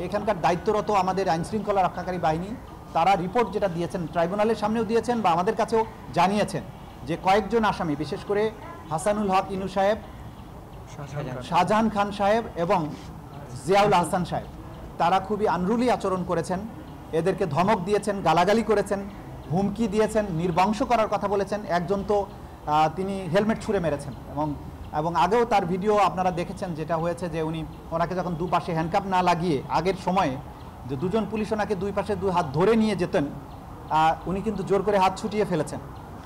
এখানকার দায়িত্বরত আমাদের আইনশৃঙ্খলা রক্ষাকারী বাহিনী তারা রিপোর্ট যেটা দিয়েছেন ট্রাইব্যুনালের সামনেও দিয়েছেন বা আমাদের কাছেও জানিয়েছেন যে কয়েকজন আসামি বিশেষ করে হাসানুল হক ইনু সাহেব, শাহজাহান খান সাহেব এবং জিয়াউল হাসান সাহেব তারা খুবই আনরুলি আচরণ করেছেন, এদেরকে ধমক দিয়েছেন, গালাগালি করেছেন, হুমকি দিয়েছেন, নির্বংশ করার কথা বলেছেন। একজন তো তিনি হেলমেট ছুঁড়ে মেরেছেন এবং আগেও তার ভিডিও আপনারা দেখেছেন, যেটা হয়েছে যে ওনাকে যখন দুপাশে হ্যান্ডকাপ না লাগিয়ে আগের সময়ে যে দুজন পুলিশ ওনাকে দুই পাশে দুই হাত ধরে নিয়ে যেতেন, উনি কিন্তু জোর করে হাত ছুটিয়ে ফেলেছেন।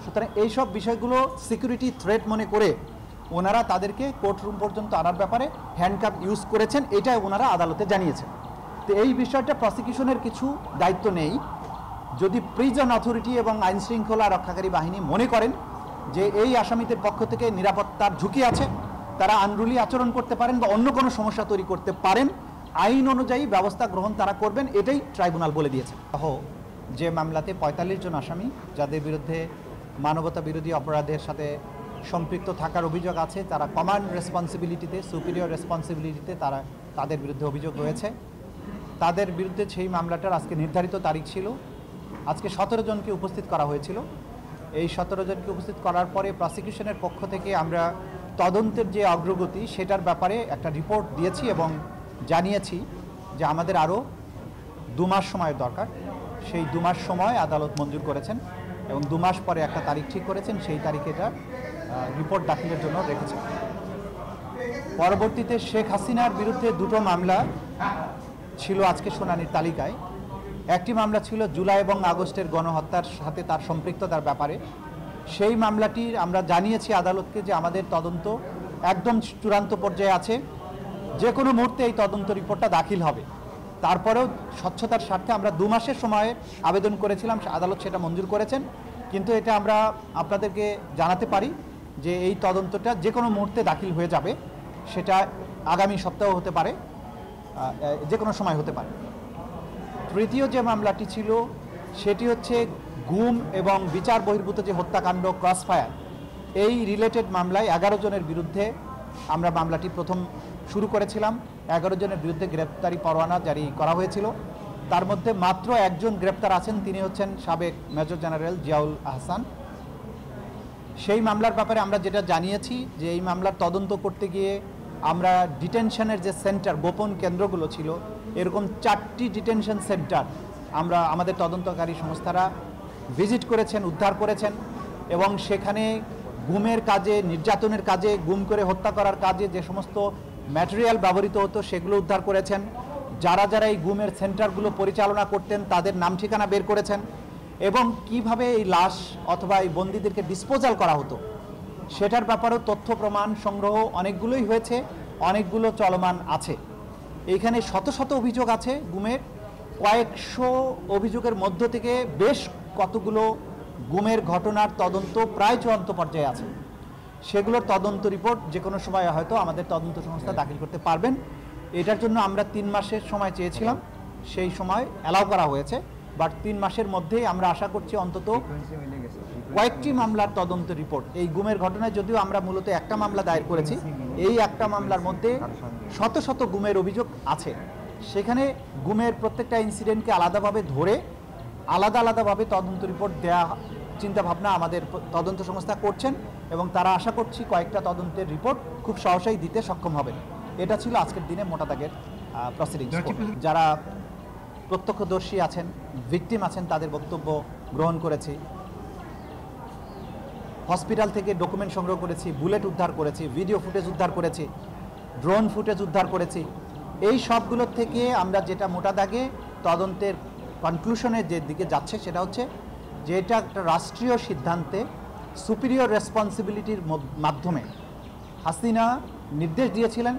সুতরাং এইসব বিষয়গুলো সিকিউরিটি থ্রেট মনে করে ওনারা তাদেরকে কোর্টরুম পর্যন্ত আনার ব্যাপারে হ্যান্ডকাপ ইউজ করেছেন, এটা ওনারা আদালতে জানিয়েছেন। তো এই বিষয়টা প্রসিকিউশনের কিছু দায়িত্ব নেই। যদি প্রিজন অথরিটি এবং আইনশৃঙ্খলা রক্ষাকারী বাহিনী মনে করেন যে এই আসামিদের পক্ষ থেকে নিরাপত্তার ঝুঁকি আছে, তারা আনরুলি আচরণ করতে পারেন বা অন্য কোনো সমস্যা তৈরি করতে পারেন, আইন অনুযায়ী ব্যবস্থা গ্রহণ তারা করবেন, এটাই ট্রাইব্যুনাল বলে দিয়েছে। যে মামলাতে ৪৫ জন আসামি যাদের বিরুদ্ধে মানবতা বিরোধী অপরাধের সাথে সম্পৃক্ত থাকার অভিযোগ আছে, তারা কমান্ড রেসপন্সিবিলিটিতে, সুপিরিয়র রেসপন্সিবিলিটিতে তাদের বিরুদ্ধে অভিযোগ রয়েছে। তাদের বিরুদ্ধে সেই মামলাটার আজকে নির্ধারিত তারিখ ছিল, আজকে ১৭ জনকে উপস্থিত করা হয়েছিল। এই ১৭ জনকে উপস্থিত করার পরে প্রসিকিউশনের পক্ষ থেকে আমরা তদন্তের যে অগ্রগতি সেটার ব্যাপারে একটা রিপোর্ট দিয়েছি এবং জানিয়েছি যে আমাদের আরও ২ মাস সময়ের দরকার। সেই ২ মাস সময় আদালত মঞ্জুর করেছেন এবং ২ মাস পরে একটা তারিখ ঠিক করেছেন, সেই তারিখে এটা রিপোর্ট দাখিলের জন্য রেখেছেন। পরবর্তীতে শেখ হাসিনার বিরুদ্ধে 2টো মামলা ছিল আজকে শুনানির তালিকায়। একটি মামলা ছিল জুলাই এবং আগস্টের গণহত্যার সাথে তার সম্পৃক্ততার ব্যাপারে। সেই মামলাটির আমরা জানিয়েছি আদালতকে যে আমাদের তদন্ত একদম চূড়ান্ত পর্যায়ে আছে, যে কোনো মুহূর্তে এই তদন্ত রিপোর্টটা দাখিল হবে। তারপরেও স্বচ্ছতার স্বার্থে আমরা 2 মাসের সময়ে আবেদন করেছিলাম, আদালত সেটা মঞ্জুর করেছেন। কিন্তু এটা আমরা আপনাদেরকে জানাতে পারি যে এই তদন্তটা যে কোনো মুহূর্তে দাখিল হয়ে যাবে, সেটা আগামী সপ্তাহ হতে পারে, যে কোনো সময় হতে পারে। তৃতীয় যে মামলাটি ছিল সেটি হচ্ছে গুম এবং বিচার বহির্ভূত যে হত্যাকাণ্ড ক্রসফায়ার, এই রিলেটেড মামলায় 11 জনের বিরুদ্ধে আমরা মামলাটি প্রথম শুরু করেছিলাম। 11 জনের বিরুদ্ধে গ্রেপ্তারি পরোয়ানা জারি করা হয়েছিল। তার মধ্যে মাত্র একজন গ্রেপ্তার আছেন, তিনি হচ্ছেন সাবেক মেজর জেনারেল জিয়াউল আহসান। সেই মামলার ব্যাপারে আমরা যেটা জানিয়েছি যে এই মামলার তদন্ত করতে গিয়ে আমরা ডিটেনশনের যে সেন্টার, গোপন কেন্দ্রগুলো ছিল, এরকম 4টি ডিটেনশন সেন্টার আমরা আমাদের তদন্তকারী সংস্থারা ভিজিট করেছেন, উদ্ধার করেছেন এবং সেখানে গুমের কাজে, নির্যাতনের কাজে, গুম করে হত্যা করার কাজে যে সমস্ত ম্যাটেরিয়াল ব্যবহৃত হতো সেগুলো উদ্ধার করেছেন। যারা যারা এই গুমের সেন্টারগুলো পরিচালনা করতেন তাদের নাম ঠিকানা বের করেছেন এবং কিভাবে এই লাশ অথবা এই বন্দীদেরকে ডিসপোজাল করা হতো সেটার ব্যাপারেও তথ্য প্রমাণ সংগ্রহ অনেকগুলোই হয়েছে, অনেকগুলো চলমান আছে। এইখানে শত শত অভিযোগ আছে গুমের, কয়েকশো অভিযোগের মধ্য থেকে বেশ কতগুলো গুমের ঘটনার তদন্ত প্রায় চূড়ান্ত পর্যায়ে আছে। সেগুলোর তদন্ত রিপোর্ট যে কোনো সময় হয়তো আমাদের তদন্ত সংস্থা দাখিল করতে পারবেন। এটার জন্য আমরা 3 মাসের সময় চেয়েছিলাম, সেই সময় অ্যালাউ করা হয়েছে, বাট 3 মাসের মধ্যেই আমরা আশা করছি অন্তত কয়েকটি মামলার তদন্ত রিপোর্ট। এই গুমের ঘটনায় যদিও আমরা মূলত একটা মামলা দায়ের করেছি, এই একটা মামলার মধ্যে শত শত গুমের অভিযোগ আছে। সেখানে গুমের প্রত্যেকটা ইনসিডেন্টকে আলাদাভাবে ধরে আলাদাভাবে তদন্ত রিপোর্ট দেওয়া চিন্তাভাবনা আমাদের তদন্ত সংস্থা করছেন এবং তারা আশা করছি কয়েকটা তদন্তের রিপোর্ট খুব সহজেই দিতে সক্ষম হবেন। এটা ছিল আজকের দিনে মোটা দাগের প্রসিডিংস। যারা প্রত্যক্ষদর্শী আছেন, ভিকটিম আছেন, তাদের বক্তব্য গ্রহণ করেছি। হসপিটাল থেকে ডকুমেন্ট সংগ্রহ করেছি, বুলেট উদ্ধার করেছি, ভিডিও ফুটেজ উদ্ধার করেছি, ড্রোন ফুটেজ উদ্ধার করেছি। এই সবগুলোর থেকে আমরা যেটা মোটা দাগে তদন্তের কনক্লুশনের যে দিকে যাচ্ছে সেটা হচ্ছে যে এটা একটা রাষ্ট্রীয় সিদ্ধান্তে সুপিরিয়র রেসপন্সিবিলিটির মাধ্যমে হাসিনা নির্দেশ দিয়েছিলেন,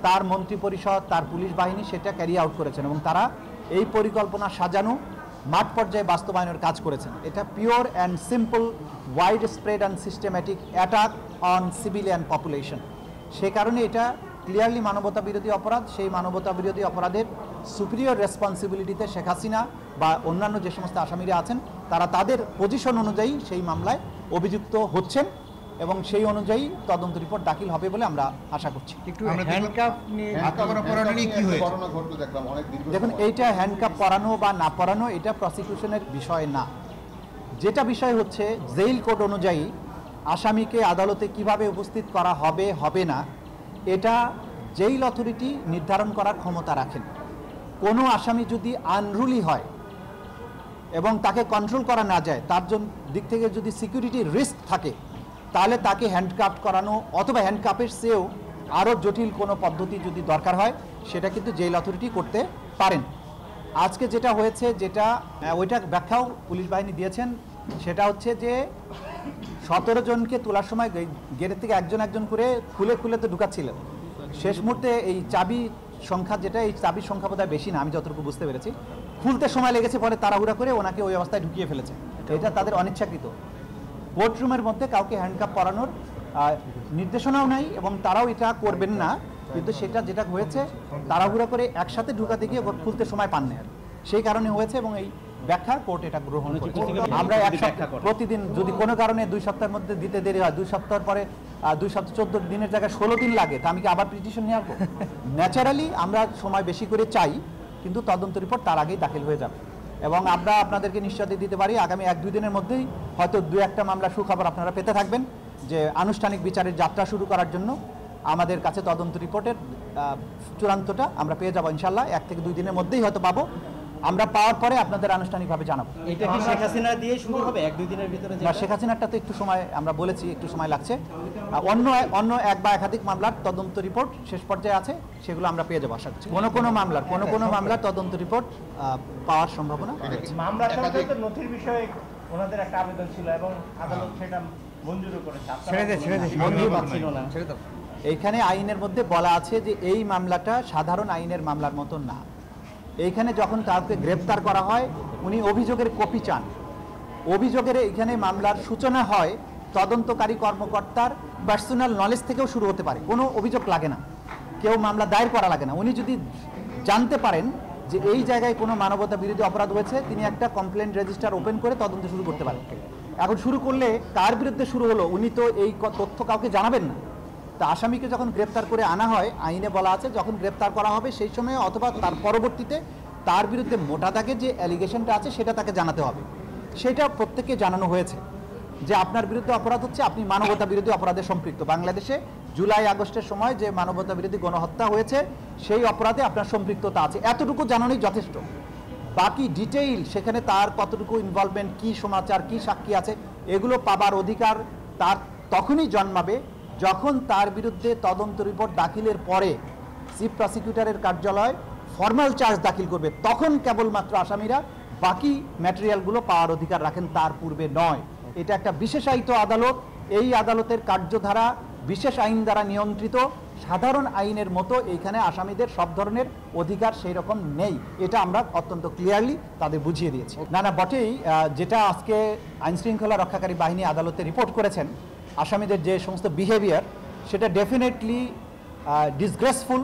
তার মন্ত্রিপরিষদ, তার পুলিশ বাহিনী সেটা ক্যারি আউট করেছেন এবং তারা এই পরিকল্পনা সাজানো মাঠ পর্যায়ে বাস্তবায়নের কাজ করেছেন। এটা pure and simple wide spread and systematic attack on civilian population. সে কারণে এটা ক্লিয়ারলি মানবতা বিরোধী অপরাধ। সেই মানবতা বিরোধী অপরাধের সুপিরিয়র রেসপন্সিবিলিটিতে শেখ হাসিনা বা অন্যান্য যে সমস্ত আসামিরা আছেন তারা তাদের পজিশন অনুযায়ী সেই মামলায় অভিযুক্ত হচ্ছেন এবং সেই অনুযায়ী তদন্ত রিপোর্ট দাখিল হবে বলে আমরা আশা করছি। দেখুন, এইটা হ্যান্ডকাপ পরানো বা না পরানো এটা প্রসিকিউশনের বিষয় না। যেটা বিষয় হচ্ছে জেল কোড অনুযায়ী আসামিকে আদালতে কিভাবে উপস্থিত করা হবে হবে না, এটা জেল অথরিটি নির্ধারণ করার ক্ষমতা রাখেন। কোনো আসামি যদি আনরুলি হয় এবং তাকে কন্ট্রোল করা না যায়, তার দিক থেকে যদি সিকিউরিটি রিস্ক থাকে, তাহলে তাকে হ্যান্ডকাপ করানো অথবা হ্যান্ডকাপের চেয়েও আরও জটিল কোনো পদ্ধতি যদি দরকার হয়, সেটা কিন্তু জেল অথরিটি করতে পারেন। আজকে যেটা হয়েছে, যেটা ওইটা ব্যাখ্যাও পুলিশ বাহিনী দিয়েছেন, সেটা হচ্ছে যে 17 জনকে তোলার সময় গেটের থেকে একজন একজন করে খুলে খুলে তো ঢুকাচ্ছিলেন। শেষ মুহূর্তে এই চাবি সংখ্যা, যেটা এই চাবির সংখ্যা বোধহয় বেশি না, আমি যতটুকু বুঝতে পেরেছি, খুলতে সময় লেগেছে, পরে তাড়াহুড়া করে ওনাকে ওই অবস্থায় ঢুকিয়ে ফেলেছে। এটা তাদের অনিচ্ছাকৃত। কোর্টরুমের মধ্যে কাউকে হ্যান্ডকাপ পরানোর নির্দেশনাও নাই এবং তারাও এটা করবেন না, কিন্তু সেটা যেটা হয়েছে তাড়াহুড়া করে একসাথে ঢুকাতে গিয়ে খুলতে সময় পান না, সেই কারণে হয়েছে এবং এই ব্যাখ্যা কোর্ট এটা গ্রহণ করেছে। আমরা প্রতিদিন যদি কোনো কারণে 2 সপ্তাহের মধ্যে দিতে দেরি হয়, 2 সপ্তাহ পরে 2 সপ্তাহ 14 দিনের জায়গায় 16 দিন লাগে, তা আমি কি আবার পিটিশন নিয়ে আসবো? ন্যাচারালি আমরা সময় বেশি করে চাই, কিন্তু তদন্ত রিপোর্ট তার আগেই দাখিল হয়ে যাবে এবং আমরা আপনাদেরকে নিশ্চয়তা দিতে পারি আগামী 1-2 দিনের মধ্যেই হয়তো 2-1টা মামলা সুখবর আপনারা পেতে থাকবেন যে আনুষ্ঠানিক বিচারের যাত্রা শুরু করার জন্য আমাদের কাছে তদন্ত রিপোর্টের চূড়ান্তটা আমরা পেয়ে যাবো ইনশাল্লাহ। 1 থেকে 2 দিনের মধ্যেই হয়তো পাবো। আমরা পাওয়ার পরে আপনাদের আনুষ্ঠানিকভাবে জানাবো। এটা কি শেখ হাসিনা দিয়ে শুরু হবে 1-2 দিনের ভিতরে? না, শেখ হাসিনারটা তো একটু সময়, আমরা বলেছি একটু সময় লাগছে। অন্য 1 বা একাধিক মামলার তদন্ত রিপোর্ট শেষ পর্যায়ে আছে, সেগুলো আমরা পেয়ে যাবো আশা করছি। কোনো মামলার তদন্ত রিপোর্ট পাওয়ার সম্ভাবনা রয়েছে। মামলা সংক্রান্ত নথির বিষয়ে ওনাদের একটা আবেদন ছিল এবং আদালত সেটা মঞ্জুর করেছে। এইখানে আইনের মধ্যে বলা আছে যে এই মামলাটা সাধারণ আইনের মামলার মতো না। এইখানে যখন কাউকে গ্রেপ্তার করা হয়, উনি অভিযোগের কপি চান। অভিযোগের এইখানে মামলার সূচনা হয় তদন্তকারী কর্মকর্তার পার্সোনাল নলেজ থেকেও শুরু হতে পারে, কোনো অভিযোগ লাগে না, কেউ মামলা দায়ের করা লাগে না। উনি যদি জানতে পারেন যে এই জায়গায় কোনো মানবতা বিরোধী অপরাধ হয়েছে, তিনি একটা কমপ্লেন রেজিস্টার ওপেন করে তদন্ত শুরু করতে পারেন। এখন শুরু করলে কার বিরুদ্ধে শুরু হলো উনি তো এই তথ্য কাউকে জানাবেন না। তা আসামিকে যখন গ্রেপ্তার করে আনা হয়, আইনে বলা আছে যখন গ্রেপ্তার করা হবে সেই সময় অথবা তার পরবর্তীতে তার বিরুদ্ধে মোটা দাগে যে অ্যালিগেশনটা আছে সেটা তাকে জানাতে হবে। সেটা প্রত্যেককে জানানো হয়েছে যে আপনার বিরুদ্ধে অপরাধ হচ্ছে, আপনি মানবতা বিরোধী অপরাধে সম্পৃক্ত। বাংলাদেশে জুলাই আগস্টের সময় যে মানবতা বিরোধী গণহত্যা হয়েছে সেই অপরাধে আপনার সম্পৃক্ততা আছে, এতটুকু জানানোই যথেষ্ট। বাকি ডিটেইল সেখানে তার কতটুকু ইনভলভমেন্ট, কি সমাচার, কি সাক্ষী আছে, এগুলো পাবার অধিকার তার তখনই জন্মাবে যখন তার বিরুদ্ধে তদন্ত রিপোর্ট দাখিলের পরে চিফ প্রসিকিউটরের কার্যালয় ফর্মাল চার্জ দাখিল করবে, তখন কেবলমাত্র আসামিরা বাকি ম্যাটেরিয়ালগুলো পাওয়ার অধিকার রাখেন, তার পূর্বে নয়। এটা একটা বিশেষায়িত আদালত। এই আদালতের কার্যধারা বিশেষ আইন দ্বারা নিয়ন্ত্রিত। সাধারণ আইনের মতো এইখানে আসামিদের সব ধরনের অধিকার সেই রকম নেই, এটা আমরা অত্যন্ত ক্লিয়ারলি তাদের বুঝিয়ে দিয়েছি। না বটেই, যেটা আজকে আইনশৃঙ্খলা রক্ষাকারী বাহিনী আদালতে রিপোর্ট করেছেন, আসামিদের যে সমস্ত বিহেভিয়ার, সেটা ডেফিনেটলি ডিসগ্রেসফুল